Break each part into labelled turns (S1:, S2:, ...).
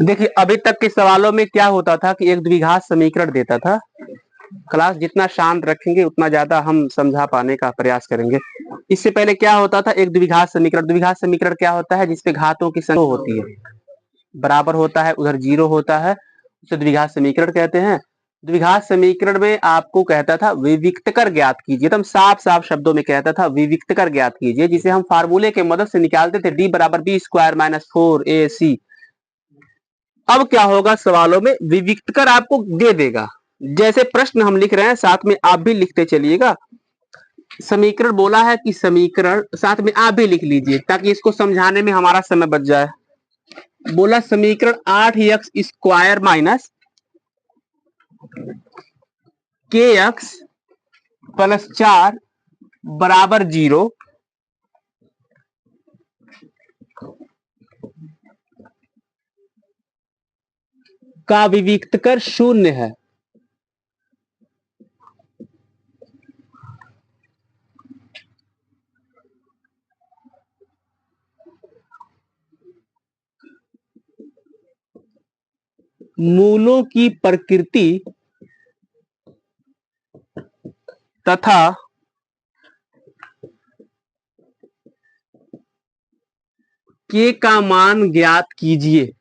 S1: देखिए अभी तक के सवालों में क्या होता था कि एक द्विघात समीकरण देता था। क्लास जितना शांत रखेंगे उतना ज्यादा हम समझा पाने का प्रयास करेंगे। इससे पहले क्या होता था, एक द्विघात समीकरण। द्विघात समीकरण क्या होता है, जिसपे घातों की संख्या होती है, बराबर होता है, उधर जीरो होता है, उसे द्विघात समीकरण कहते हैं। द्विघात समीकरण में आपको कहता था विविक्तकर ज्ञात कीजिए, एकदम साफ साफ शब्दों में कहता था विविक्तकर ज्ञात कीजिए, जिसे हम फार्मूले के मदद से निकालते थे, डी बराबर बी स्क्वायर माइनस 4ac। अब क्या होगा, सवालों में विविक्तकर आपको दे देगा। जैसे प्रश्न हम लिख रहे हैं साथ में आप भी लिखते चलिएगा। समीकरण बोला है कि समीकरण साथ में आप भी लिख लीजिए ताकि इसको समझाने में हमारा समय बच जाए। बोला समीकरण 8x square minus kx plus 4 बराबर 0 का विविक्तकर शून्य है। मूलों की प्रकृति तथा k का मान ज्ञात कीजिए।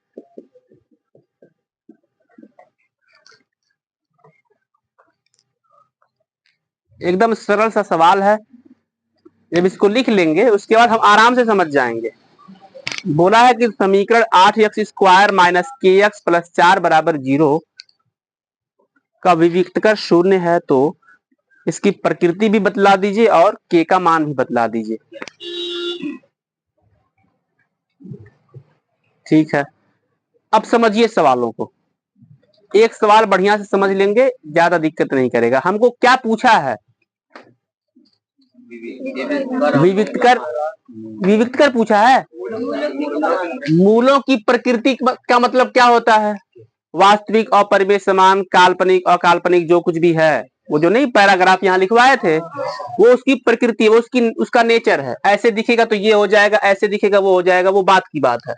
S1: एकदम सरल सा सवाल है, जब इसको लिख लेंगे उसके बाद हम आराम से समझ जाएंगे। बोला है कि समीकरण 8x square minus kx plus 4 बराबर 0 का विविक्तकर शून्य है, तो इसकी प्रकृति भी बतला दीजिए और k का मान भी बतला दीजिए। ठीक है, अब समझिए सवालों को। एक सवाल बढ़िया से समझ लेंगे, ज्यादा दिक्कत नहीं करेगा। हमको क्या पूछा है, विविक्तकर। विविक्तकर पूछा है। मूलों की प्रकृति का मतलब क्या होता है, वास्तविक, अपरिमेय, समान, काल्पनिक, अकाल्पनिक, जो कुछ भी है, वो जो नहीं पैराग्राफ यहाँ लिखवाए थे, वो उसकी प्रकृति, वो उसका नेचर है। ऐसे दिखेगा तो ये हो जाएगा, ऐसे दिखेगा वो हो जाएगा, वो बात की बात है।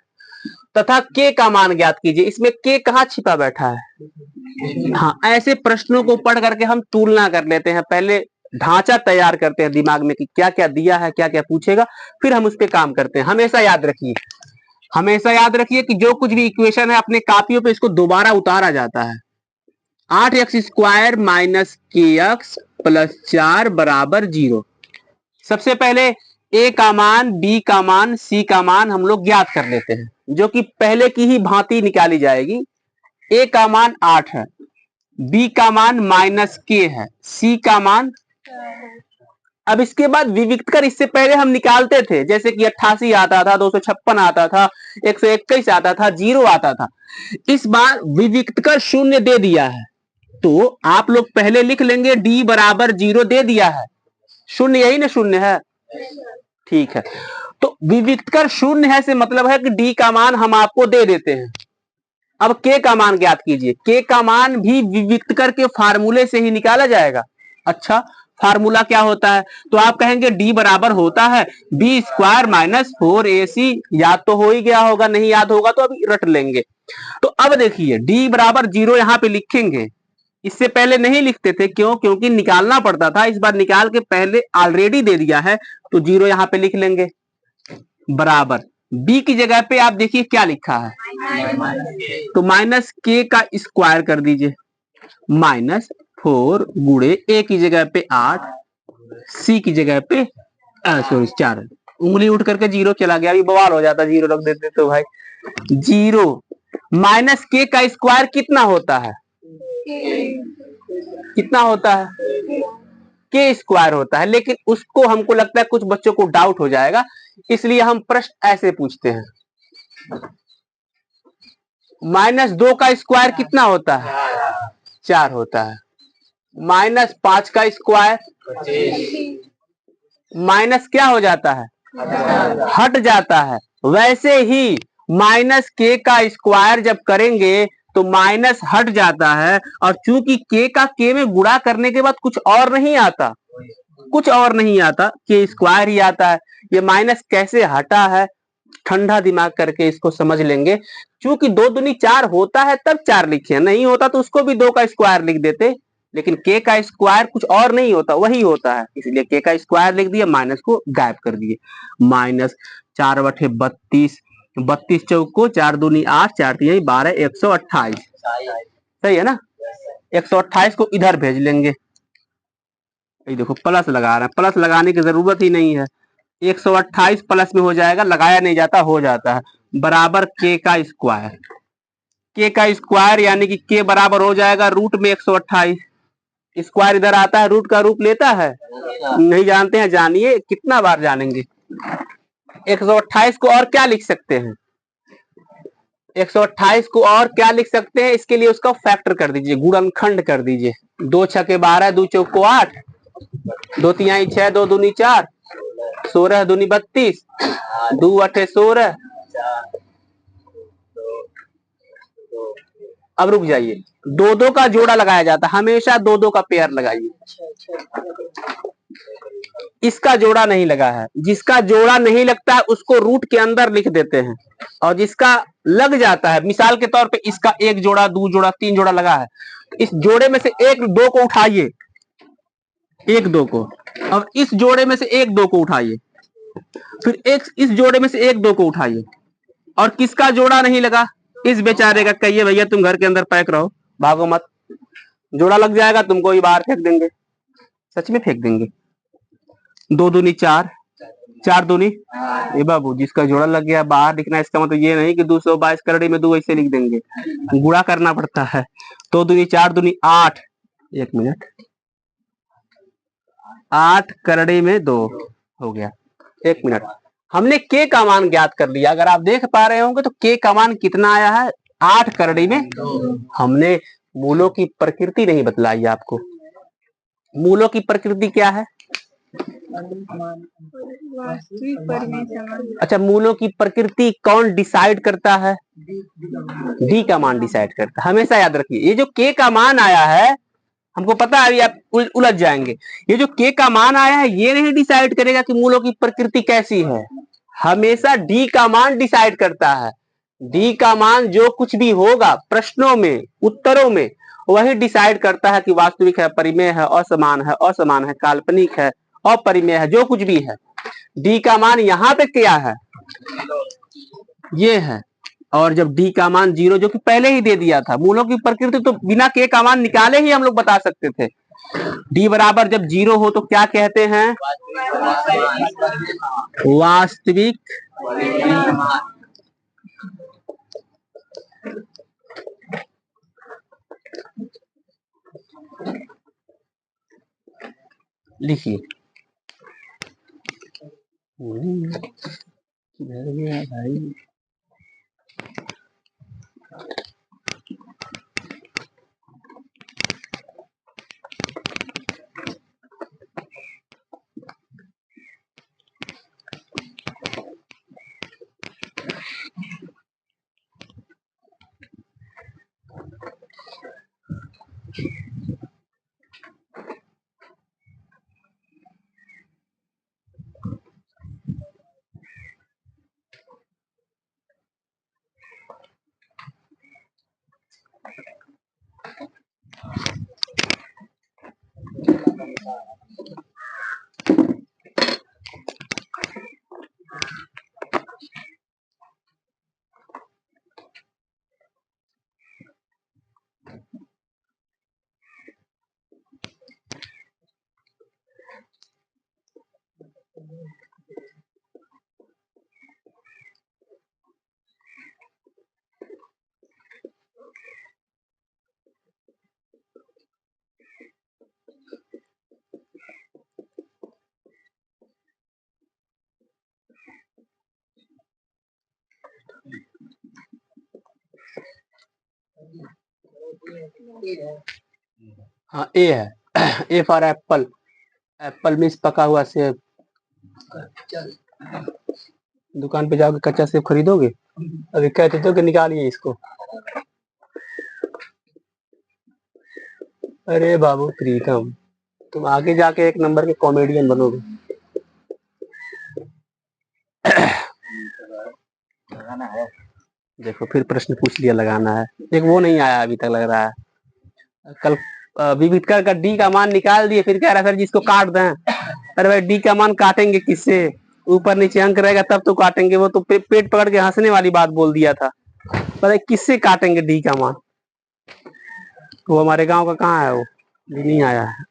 S1: तथा के का मान ज्ञात कीजिए, इसमें के कहाँ छिपा बैठा है। हाँ, ऐसे प्रश्नों को पढ़ करके हम तुलना कर लेते हैं, पहले ढांचा तैयार करते हैं दिमाग में कि क्या क्या दिया है, क्या क्या पूछेगा, फिर हम उस पर काम करते हैं। हमेशा याद रखिए, हमेशा याद रखिए कि जो कुछ भी इक्वेशन है अपने कापियों पे इसको दोबारा उतारा जाता है। 8x square minus kx plus 4 बराबर 0। सबसे पहले a का मान, b का मान, c का मान हम लोग ज्ञात कर लेते हैं, जो कि पहले की ही भांति निकाली जाएगी। a का मान 8 है, b का मान माइनस k है, c का मान। अब इसके बाद विविक्तकर इससे पहले हम निकालते थे, जैसे कि 88 आता था, 256 आता था, 121 आता था, 0 आता था। इस बार विविक्तकर शून्य दे दिया है, तो आप लोग पहले लिख लेंगे d बराबर 0 दे दिया है, शून्य, यही ना शून्य है। ठीक है, तो विविक्तकर शून्य है से मतलब है कि d का मान हम आपको दे देते हैं। अब k का मान ज्ञात कीजिए। k का मान भी विविक्तकर के फार्मूले से ही निकाला जाएगा। अच्छा, फार्मूला क्या होता है, तो आप कहेंगे d बराबर होता है बी स्क्वायर माइनस 4ac। याद तो हो ही गया होगा, नहीं याद होगा तो अभी रट लेंगे। तो अब देखिए d बराबर 0 यहाँ पे लिखेंगे, इससे पहले नहीं लिखते थे, क्यों, क्योंकि निकालना पड़ता था। इस बार निकाल के पहले ऑलरेडी दे दिया है, तो 0 यहाँ पे लिख लेंगे, बराबर b की जगह पे आप देखिए क्या लिखा है, तो माइनस k का स्क्वायर कर दीजिए, माइनस 4 गुणे a की जगह पे 8, c की जगह पे सॉरी 4। उंगली उठ करके 0 चला गया, अभी बवाल हो जाता, 0 रख देते तो भाई। 0 माइनस k का स्क्वायर कितना होता है, कितना होता है, के स्क्वायर होता है। लेकिन उसको हमको लगता है कुछ बच्चों को डाउट हो जाएगा, इसलिए हम प्रश्न ऐसे पूछते हैं, माइनस 2 का स्क्वायर कितना होता है, 4 होता है। माइनस 5 का स्क्वायर, माइनस क्या हो जाता है, हट जाता है। वैसे ही माइनस के का स्क्वायर जब करेंगे तो माइनस हट जाता है, और चूंकि के का के में गुणा करने के बाद कुछ और नहीं आता, कुछ और नहीं आता, के स्क्वायर ही आता है। ये माइनस कैसे हटा है, ठंडा दिमाग करके इसको समझ लेंगे। क्योंकि 2 दूनी 4 होता है तब 4 लिखे, नहीं होता तो उसको भी 2 का स्क्वायर लिख देते। लेकिन के का स्क्वायर कुछ और नहीं होता, वही होता है, इसलिए के का स्क्वायर लिख दिया, माइनस को गायब कर दिए। माइनस 4/32, 32 चौको 4 दूनी 8, 4 3 12, 128। सही है ना। 128 को इधर भेज लेंगे। ये देखो प्लस लगा रहे हैं, प्लस लगाने की जरूरत ही नहीं है। 128 प्लस में हो जाएगा, लगाया नहीं जाता, हो जाता है। बराबर के का स्क्वायर, के का स्क्वायर यानी कि के बराबर हो जाएगा रूट में 128। स्क्वायर इधर आता है, रूट का रूप लेता है, नहीं जानते हैं, जानिए, कितना बार जानेंगे। 128 को और क्या लिख सकते हैं, 128 को और क्या लिख सकते हैं, इसके लिए उसका फैक्टर कर दीजिए, गुणनखंड कर दीजिए। 2 छके 12, 2 चौको 8, 2 तिहाई 6, 2 दूनी 4, 16 दूनी 32, 2 अठे 16। अब रुक जाइए, 2 का जोड़ा लगाया जाता है, हमेशा 2 का पेयर लगाइए। इसका जोड़ा नहीं लगा है, जिसका जोड़ा नहीं लगता है उसको रूट के अंदर लिख देते हैं, और जिसका लग जाता है, मिसाल के तौर पे इसका 1 जोड़ा 2 जोड़ा 3 जोड़ा लगा है, इस जोड़े में से 1 2 को उठाइए, 1 2 को, अब इस जोड़े में से 1 2 को उठाइए, फिर इस जोड़े में से 1 2 को उठाइए, और किसका जोड़ा नहीं लगा, इस बेचारे का। कहिए भैया तुम घर के अंदर पैक रहो, भागो मत, जोड़ा लग जाएगा तुमको ही बाहर फेंक देंगे, सच में फेंक देंगे। 2 दूनी 4, 4 दूनी, ये बाबू जिसका जोड़ा लग गया बाहर लिखना, इसका मतलब ये नहीं कि 222 करड़ी में 2 ऐसे लिख देंगे, गुणा करना पड़ता है। 2 दूनी 4 दूनी 8, 1 मिनट, 8 करड़ी में 2 हो गया। 1 मिनट, हमने के का मान ज्ञात कर लिया। अगर आप देख पा रहे होंगे तो के का मान कितना आया है, 8 करड़ी में 2। हमने मूलों की प्रकृति नहीं बतलाई आपको। मूलों की प्रकृति क्या है, अच्छा, मूलों की प्रकृति कौन डिसाइड करता है, डी का मान डिसाइड करता है। हमेशा याद रखिए, ये जो के का मान आया है, हमको पता है अभी आप उलझ जाएंगे, ये जो के का मान आया है ये नहीं डिसाइड करेगा कि मूलों की प्रकृति कैसी है, हमेशा डी का मान डिसाइड करता है। डी का मान जो कुछ भी होगा प्रश्नों में, उत्तरों में, वही डिसाइड करता है कि वास्तविक है, परिमेय है, असमान है, असमान है, काल्पनिक है, अपरिमेय है, जो कुछ भी है। डी का मान यहाँ पे क्या है, ये है। और जब डी का मान 0, जो कि पहले ही दे दिया था, मूलों की प्रकृति तो बिना के का मान निकाले ही हम लोग बता सकते थे। डी बराबर जब 0 हो तो क्या कहते हैं, वास्तविक लिखिए। भाई हाँ, ए है, A for Apple, Apple means पका हुआ सेब। दुकान पे जाओगे कच्चा सेब खरीदोगे, अभी कहते तो कि निकालिए इसको। अरे बाबू प्रीतम, तुम आगे जाके एक नंबर के कॉमेडियन बनोगे। देखो फिर प्रश्न पूछ लिया, लगाना है। एक वो नहीं आया अभी तक लग रहा है। कल विविधकर का डी का मान निकाल दिए, फिर कह रहा सर जिसको काट दें। अरे भाई डी का मान काटेंगे किससे? ऊपर नीचे अंक रहेगा तब तो काटेंगे। वो तो पेट पकड़ के हंसने वाली बात बोल दिया था। पता है किससे काटेंगे डी का मान? वो हमारे गांव का कहाँ है? वो भी नहीं आया है।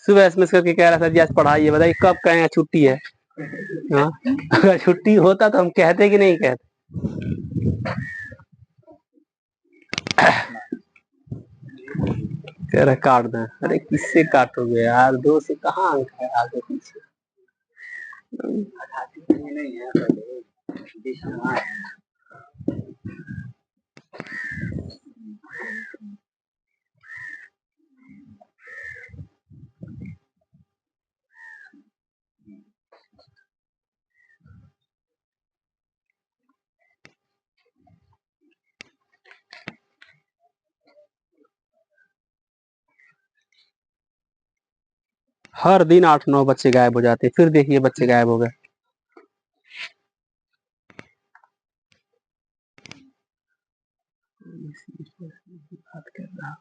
S1: सुबह एसएमएस करके कह रहा सर जी आज पढ़ाई है। बताइए कब कहें छुट्टी है? हाँ अगर छुट्टी होता तो हम कहते कि नहीं कहते? कह रहा काट दें। अरे किससे काटोगे यार? 2 से कहाँ अंक है आगे पीछे? हर दिन 8-9 बच्चे गायब हो जाते। फिर देखिए बच्चे गायब हो गए। बात कर रहा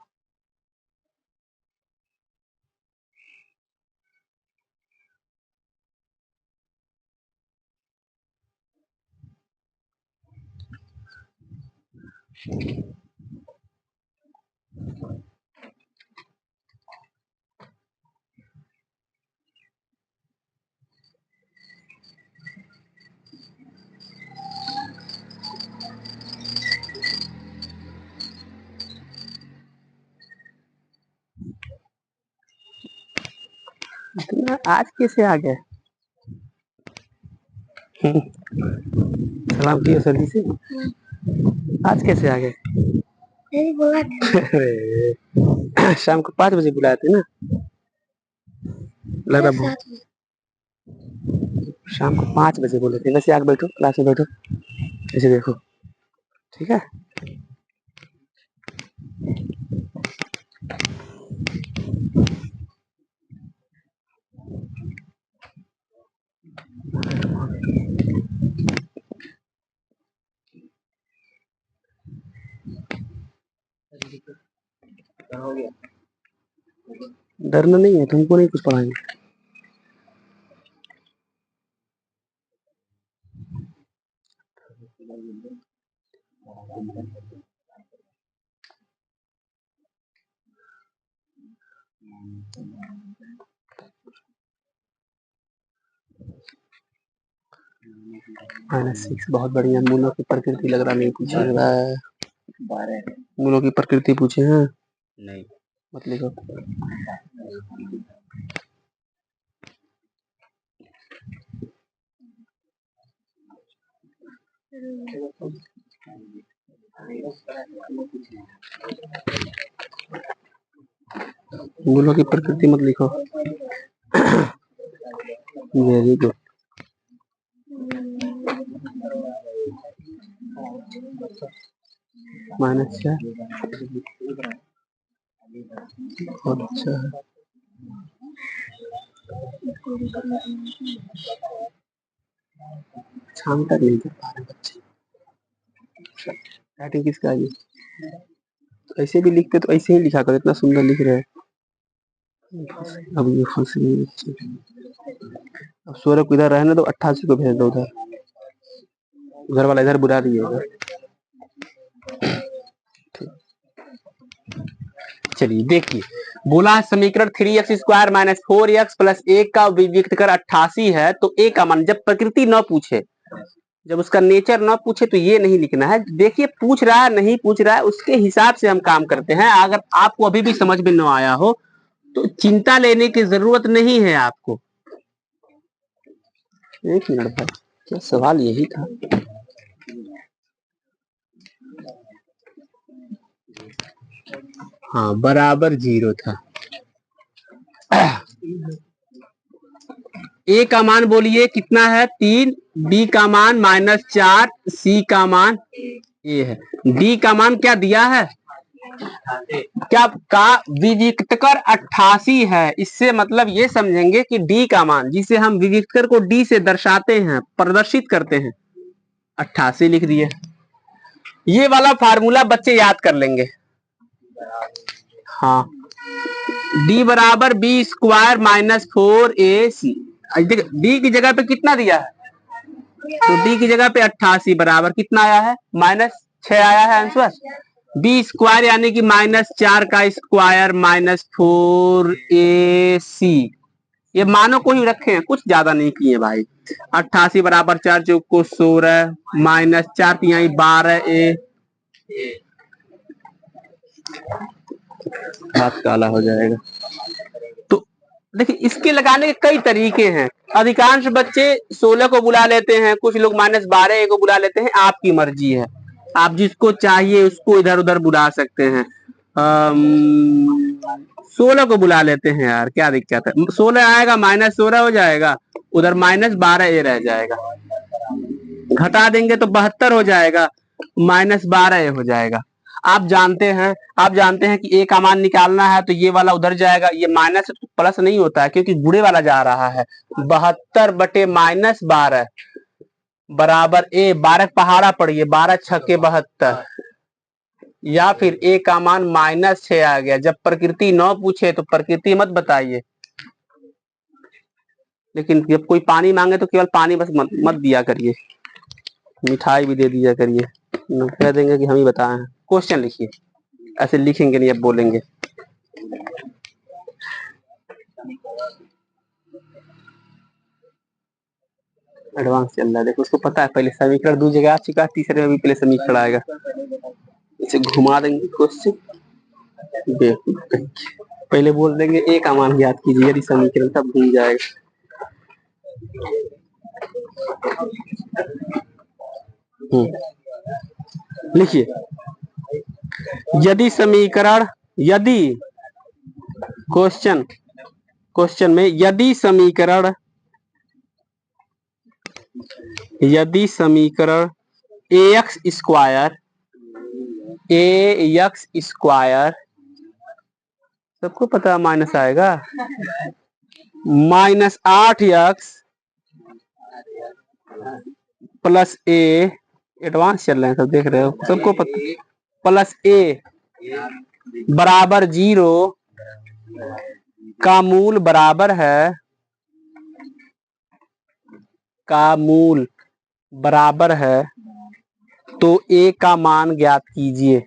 S1: इतना आज कैसे आ गए? सलाम किया सर जी से। आज कैसे आ गए? शाम को 5 बजे बुलाए थे ना? लग रहा शाम को 5 बजे बोले थे। वैसे आके बैठो, क्लास में बैठो, ऐसे देखो, ठीक है? डरना नहीं है, तुमको नहीं कुछ पढ़ाएंगे। -6 बहुत बढ़िया। मूलों की प्रकृति लग रहा नहीं पूछा रहा है। मूलों की प्रकृति पूछे हैं? नहीं मत लिखो। मूलों की प्रकृति मत लिखो। Very good. -4 बहुत अच्छा है। शाम तक नहीं कर पा रहे बच्चे। राइटिंग किसका है? तो ऐसे भी लिखते तो ऐसे ही लिखा करो, इतना सुंदर लिख रहे हैं। अब ये खुश नहीं बच्चे। अब सौरभ इधर रहने दो, 88 को भेज दो उधर। घर वाला इधर बुला दिए। चलिए देखिए, बोला समीकरण 3x² - 4x + 1 का विविक्त कर 88 है। तो a का मान, जब प्रकृति न पूछे, जब उसका नेचर न पूछे तो ये नहीं लिखना है। देखिए पूछ रहा है नहीं पूछ रहा है, उसके हिसाब से हम काम करते हैं। अगर आपको अभी भी समझ में न आया हो तो चिंता लेने की जरूरत नहीं है आपको। एक मिनट भाई, क्या सवाल यही था? हाँ बराबर 0 था। ए का मान बोलिए कितना है? 3। बी का मान -4। सी का मान ए है। डी का मान क्या दिया है? क्या का विविक्तकर 88 है। इससे मतलब ये समझेंगे कि डी का मान, जिसे हम विविक्तकर को डी से दर्शाते हैं, प्रदर्शित करते हैं, 88 लिख दिए। ये वाला फार्मूला बच्चे याद कर लेंगे। हाँ, डी बराबर B square minus 4ac। D की जगह पे कितना दिया है, तो डी की जगह पे 88 बराबर कितना आया है, -6 आया है आंसर। बी स्क्वायर यानी कि -4 का स्क्वायर माइनस 4ac। ये मानो को ही रखे हैं, कुछ ज्यादा नहीं किए भाई। 88 बराबर 4 चौक को 16 -4 तिहाई 12a। हाथ काला हो जाएगा। तो देखिए, इसके लगाने के कई तरीके हैं। अधिकांश बच्चे 16 को बुला लेते हैं, कुछ लोग -12a को बुला लेते हैं, आपकी मर्जी है। आप जिसको चाहिए उसको इधर उधर बुला सकते हैं। 16 को बुला लेते हैं यार, क्या दिक्कत है। 16 आएगा -16 हो जाएगा, उधर -12a रह जाएगा, घटा देंगे तो 72 हो जाएगा, -12a हो जाएगा। आप जानते हैं कि ए का मान निकालना है तो ये वाला उधर जाएगा, ये माइनस प्लस नहीं होता है क्योंकि गुणे वाला जा रहा है। 72 बटे -12 बराबर ए, 12 पहाड़ा पड़िए, 12 छक्के 72, या फिर ए का मान -6 आ गया। जब प्रकृति 9 पूछे तो प्रकृति मत बताइए, लेकिन जब कोई पानी मांगे तो केवल पानी बस मत दिया करिए, मिठाई भी दे दिया करिए, कह देंगे कि हम ही बताए हैं। क्वेश्चन लिखिए, ऐसे लिखेंगे नहीं, अब बोलेंगे। एडवांस चल रहा है, देखो उसको पता है पहले समीकरण 2 जगह आ चुका है, तीसरे में भी पहले समीकरण आएगा। इसे घुमा देंगे क्वेश्चन, पहले बोल देंगे ए का मान ज्ञात कीजिए, यदि समीकरण तब भूल जाएगा। लिखिए, यदि समीकरण, यदि क्वेश्चन में यदि समीकरण ax स्क्वायर, सबको पता है माइनस आएगा, -8x प्लस ए, एडवांस चल रहे हैं सब, देख रहे हो, सबको पता, प्लस ए बराबर 0 का मूल बराबर है, तो ए का मान ज्ञात कीजिए।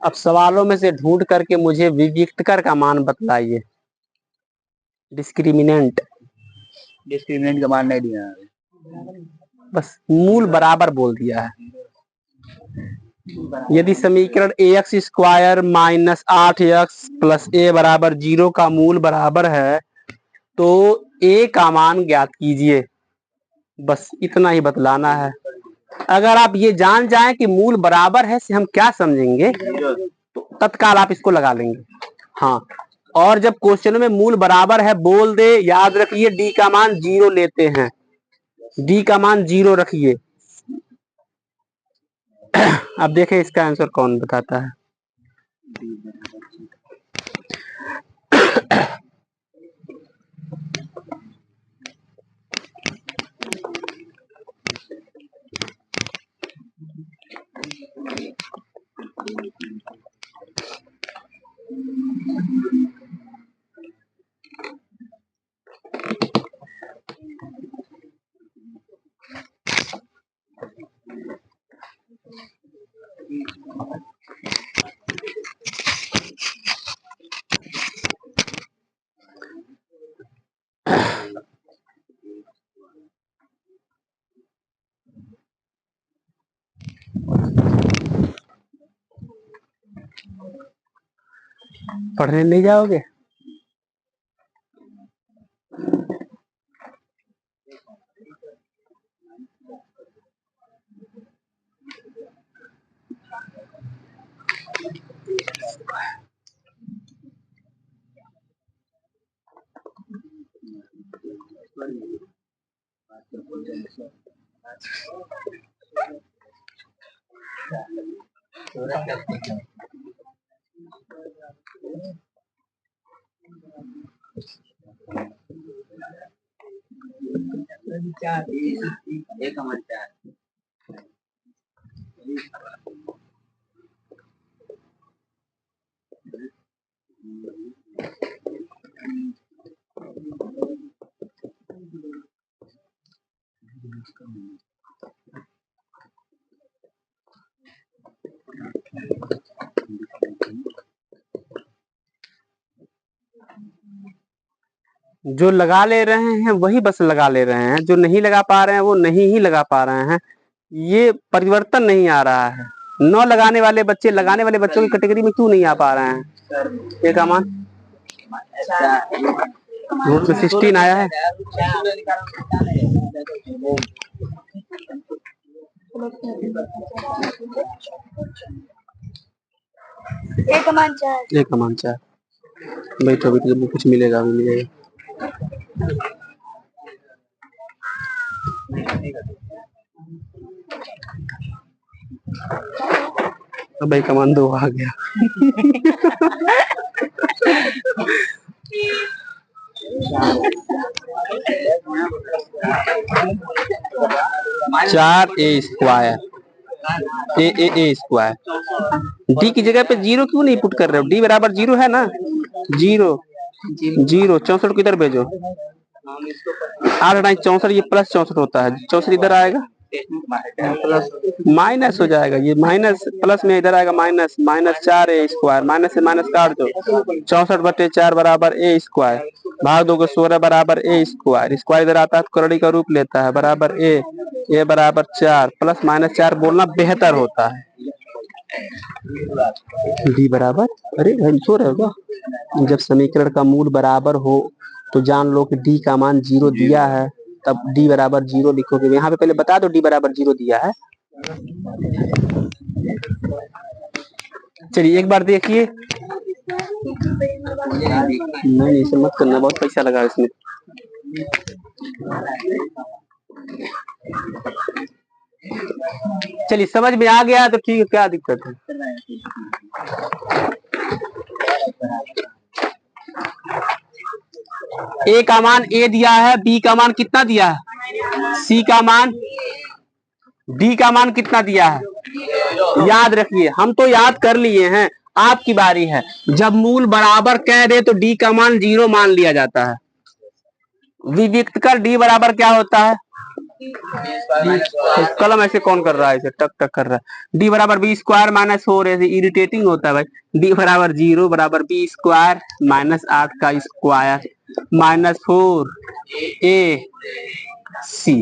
S1: अब सवालों में से ढूंढ करके मुझे विविक्तकर का मान बतलाइए। डिस्क्रिमिनेंट
S2: का मान नहीं दिया,
S1: बस मूल बराबर बोल दिया है। यदि समीकरण ax स्क्वायर -8x प्लस ए बराबर 0 का मूल बराबर है तो ए का मान ज्ञात कीजिए, बस इतना ही बतलाना है। अगर आप ये जान जाएं कि मूल बराबर है से हम क्या समझेंगे तो तत्काल आप इसको लगा लेंगे। हाँ, और जब क्वेश्चन में मूल बराबर है बोल दे, याद रखिए डी का मान 0 लेते हैं, डी का मान 0 रखिए। अब देखें इसका आंसर कौन बताता है। पढ़ने नहीं जाओगे?
S2: एक हमारे चार
S1: जो लगा ले रहे हैं वही बस लगा ले रहे हैं, जो नहीं लगा पा रहे हैं वो नहीं ही लगा पा रहे हैं। ये परिवर्तन नहीं आ रहा है। न लगाने वाले बच्चे लगाने वाले बच्चों की कैटेगरी में क्यों नहीं आ पा रहे हैं? ये का मान रूट में 16 आया है।
S3: एक कमान चार।
S1: एक कमान चार। बैठो बैठो, कुछ मिलेगा भी मिलेगा। भाई कमान 2 आ गया। चार ए स्क्वायर ए स्क्वायर। डी की जगह पे 0 क्यों नहीं पुट कर रहे हो? डी बराबर 0 है ना? 0 0 64 को इधर भेजो। 8 64, ये प्लस 64 होता है। 64 इधर आएगा, माइनस हो जाएगा। ये माइनस प्लस में इधर आएगा माइनस। माइनस 4 ए स्क्वायर। माइनस से माइनस काट दो। 64/4 बराबर ए स्क्वायर। भाग 2 को 16 बराबर ए स्क्वायर। स्क्वायर इधर आता है तो कड़ी का रूप लेता है। बराबर ए बराबर 4 प्लस माइनस 4 बोलना बेहतर होता है। डी बराबर, अरे भाई सो रहे हो क्या? जब समीकरण का मूल बराबर हो तो जान लो कि डी का मान 0 दिया है, तब डी बराबर 0 लिखोगे। यहाँ पे पहले बता दो डी बराबर 0 दिया है। चलिए एक बार देखिए। नहीं इसे मत करना, बहुत पैसा लगा इसमें। चलिए समझ में आ गया तो ठीक है, क्या दिक्कत है? ए का मान ए दिया है, बी का मान कितना दिया है, सी का मान, डी का मान कितना दिया है? याद रखिए, हम तो याद कर लिए हैं, आपकी बारी है। जब मूल बराबर कह दे तो डी का मान 0 मान लिया जाता है। विविक्त कर डी बराबर क्या होता है? कलम ऐसे कौन कर रहा है? इसे टक टक कर रहा है। डी बराबर बी स्क्वायर माइनस 4, ऐसे इरिटेटिंग होता है भाई। डी बराबर 0 बराबर बी स्क्वायर माइनस 8 का स्क्वायर माइनस 4 ए सी।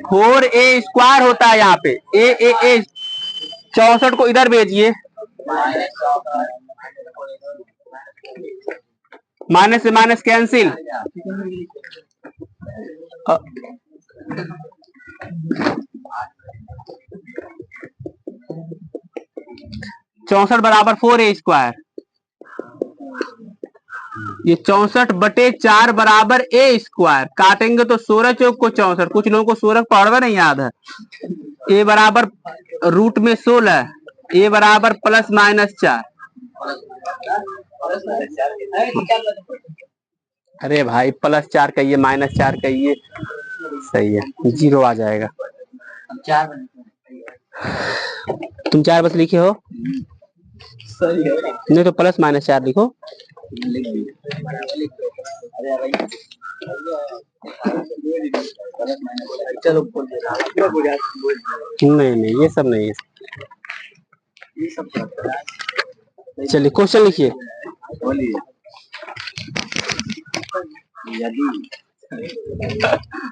S1: 4a स्क्वायर होता है यहाँ पे। ए 64 को इधर भेजिए। माइनस से माइनस कैंसिल। 64 बराबर 4a स्क्वायर। ये 64/4 बराबर ए स्क्वायर। काटेंगे तो 16 चौक को 64। कुछ लोगों को 16 पढ़वा नहीं याद है। ए बराबर रूट में 16, ए बराबर प्लस माइनस 4। अरे भाई प्लस 4 कहिए माइनस 4 कहिए, सही है, 0 आ जाएगा। तुम 4 बस लिखे हो, नहीं तो प्लस माइनस 4 लिखो। नहीं ये सब नहीं है। चलिए क्वेश्चन लिखिए।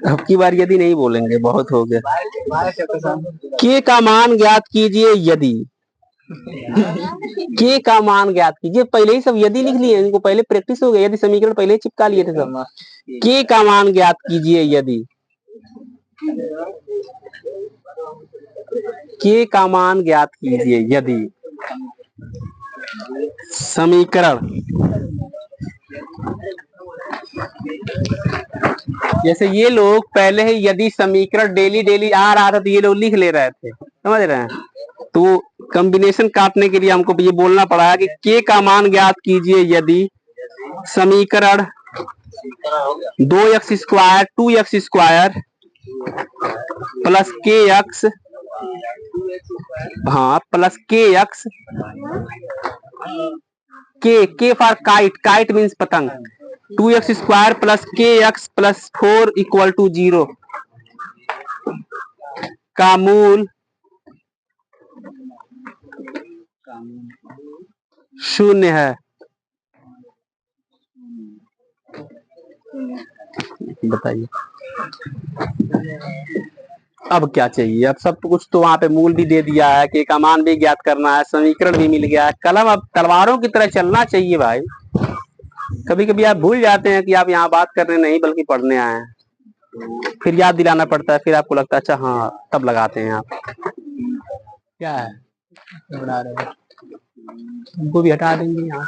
S1: अब की बार यदि नहीं बोलेंगे, बहुत हो गया। के का मान ज्ञात कीजिए यदि। के का मान ज्ञात कीजिए। पहले ही सब यदि लिख लिए, इनको पहले प्रैक्टिस हो गया। यदि समीकरण पहले ही चिपका लिए थे सब। के का मान ज्ञात कीजिए यदि। के का मान ज्ञात कीजिए यदि समीकरण जैसे ये लोग पहले ही यदि समीकरण डेली डेली आ रहा था तो ये लोग लिख ले रहे थे, समझ रहे हैं। तो कॉम्बिनेशन काटने के लिए हमको ये बोलना पड़ा है कि के का मान ज्ञात कीजिए यदि समीकरण 2x² 2x² प्लस के एक्स, हाँ प्लस के एक्स, के फॉर काइट, काइट मीन्स पतंग, 2x² प्लस के एक्स प्लस 4 इक्वल टू 0 का मूल 0 है। बताइए अब क्या चाहिए। अब सब कुछ तो वहां पे मूल भी दे दिया है, के का मान भी ज्ञात करना है, समीकरण भी मिल गया है। कलम अब तलवारों की तरह चलना चाहिए भाई। कभी कभी आप भूल जाते हैं कि आप यहाँ बात करने नहीं बल्कि पढ़ने आए हैं, फिर याद दिलाना पड़ता है, फिर आपको लगता है अच्छा हाँ तब लगाते हैं आप। क्या है बना रहे, उनको भी हटा देंगे यहाँ।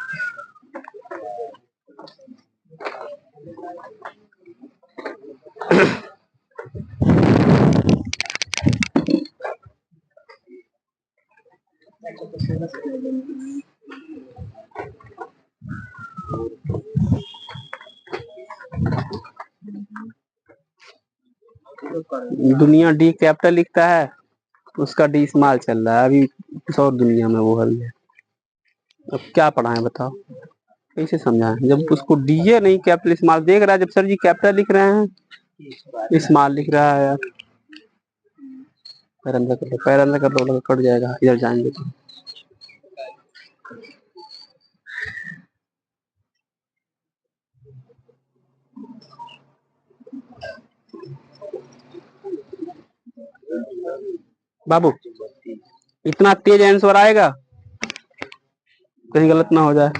S1: दुनिया डी कैपिटल लिखता है, उसका डी स्मॉल चल रहा है अभी, कुछ और दुनिया में वो है। अब क्या पढ़ाएं बताओ, कैसे समझाएं जब उसको डीए नहीं कैपिटल स्मॉल देख रहा है, जब सर जी कैपिटल लिख रहे हैं स्मॉल लिख रहा है यार। पैर अंदर कर लो, पैर अंदर कर लो, कट जाएगा इधर जाएंगे तो। बाबू इतना तेज आंसर आएगा, कहीं गलत ना हो जाए।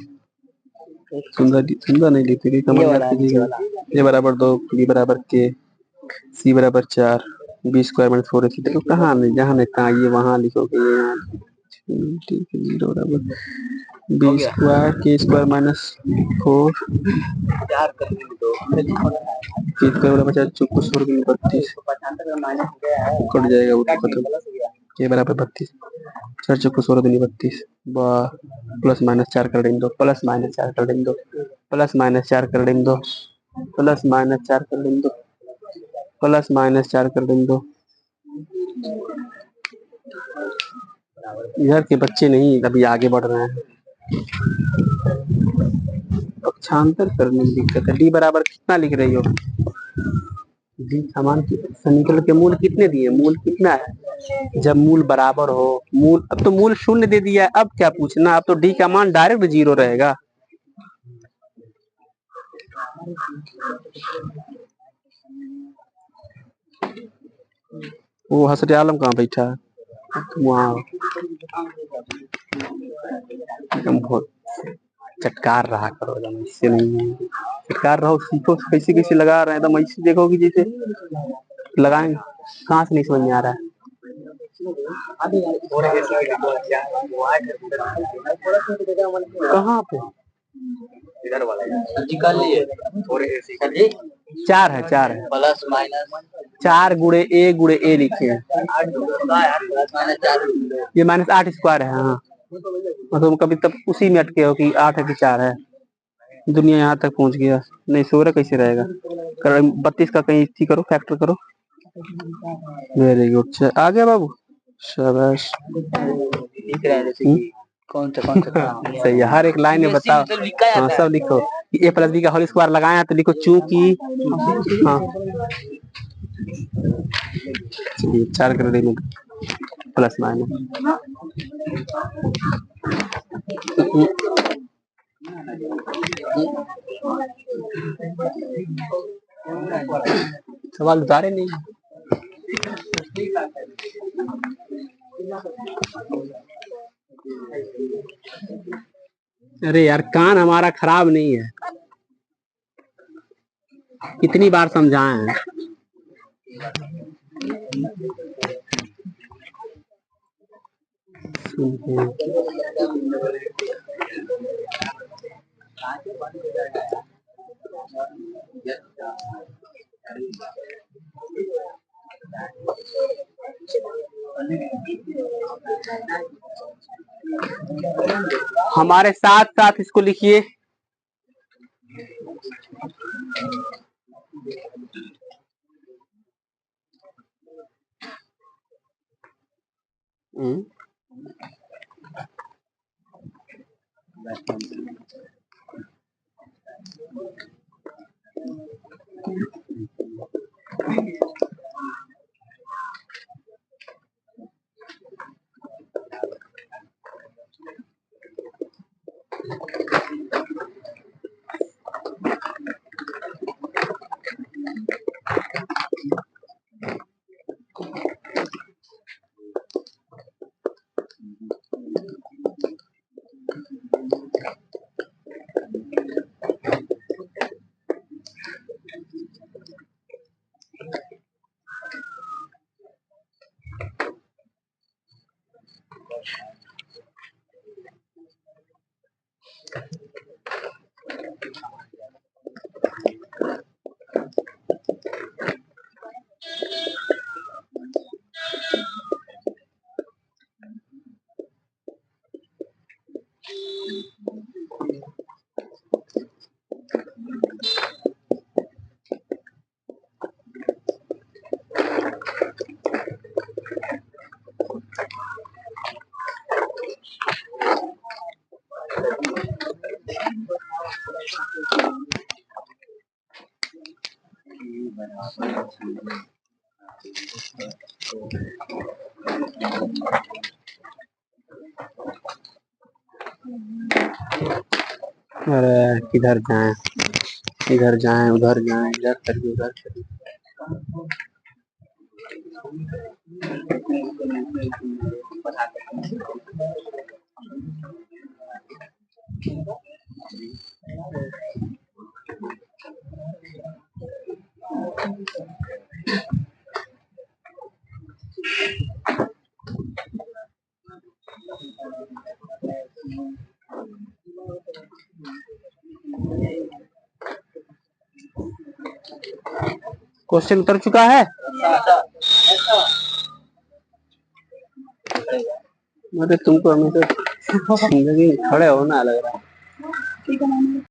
S1: सुंदर सुंदर नहीं लिखते कि ए बराबर 2, बी बराबर के, सी बराबर 4, बी स्क्वायर माइनस 4ac। देखो कहाँ नहीं, जहाँ नहीं कहा ये वहां लिखोगे, यहाँ ठीक है। 0 बराबर बी स्क्वायर के स्क्वायर माइनस 4 के स्क्वायर बराबर 4 चौको 32 कट जाएगा वो तो खत्म। के बराबर 32, 4 चौको 16 32, प्लस माइनस 4 कर देंगे दो, प्लस माइनस 4 कर देंगे दो, प्लस माइनस 4 कर देंगे दो, प्लस माइनस 4 कर देंगे दो, प्लस माइनस 4 कर देंगे दो। इधर के बच्चे नहीं अभी आगे बढ़ रहे हैं, पक्षांतर करने में दिक्कत है। डी बराबर कितना लिख रही हो, डी समान समीकरण के मूल कितने दिए, मूल कितना है, जब मूल बराबर हो, मूल अब तो मूल 0 दे दिया है, अब क्या पूछना, अब तो डी का मान डायरेक्ट 0 रहेगा। वो हसरे आलम कहाँ बैठा है, वहाँ एकदम बहुत चटकार रहा करो, एकदम इससे नहीं चटकार रहो, सीखो कैसे कैसे लगा रहे हैं, एकदम ऐसे देखो कि जैसे लगाएंगे, कहाँ से नहीं समझ में आ रहा है। कहाँ पे इधर वाला निकाल लिए, 4 है, 4 है, प्लस माइनस 4 गुणे ए लिखे हैं, ये -8 स्क्वायर है। हाँ मतलब कभी तब उसी में अटके हो कि 8 है कि 4 है, दुनिया यहाँ तक पहुंच गया। नहीं 16 कैसे रहेगा, 32 का कहीं इसी करो, फैक्टर करो। वेरी गुड, आ गया बाबू, शाबाश।
S2: कौन सा
S1: सही है, हर एक लाइन में बताओ। हाँ सब लिखो, ए प्लस बी का होल स्क्वायर लगाया तो लिखो चूंकि, हाँ चलिए 4 कर देंगे प्लस माइनस। सवाल उतारे नहीं, अरे यार कान हमारा खराब नहीं है, कितनी बार समझाए हैं। हमारे साथ साथ इसको लिखिए। अरे किधर जाएं, इधर जाएं उधर जाएं, इधर करिए उधर करिए। क्वेश्चन उतर चुका है। मतलब तुमको हमेशा जिंदगी खड़े होना लग रहा है।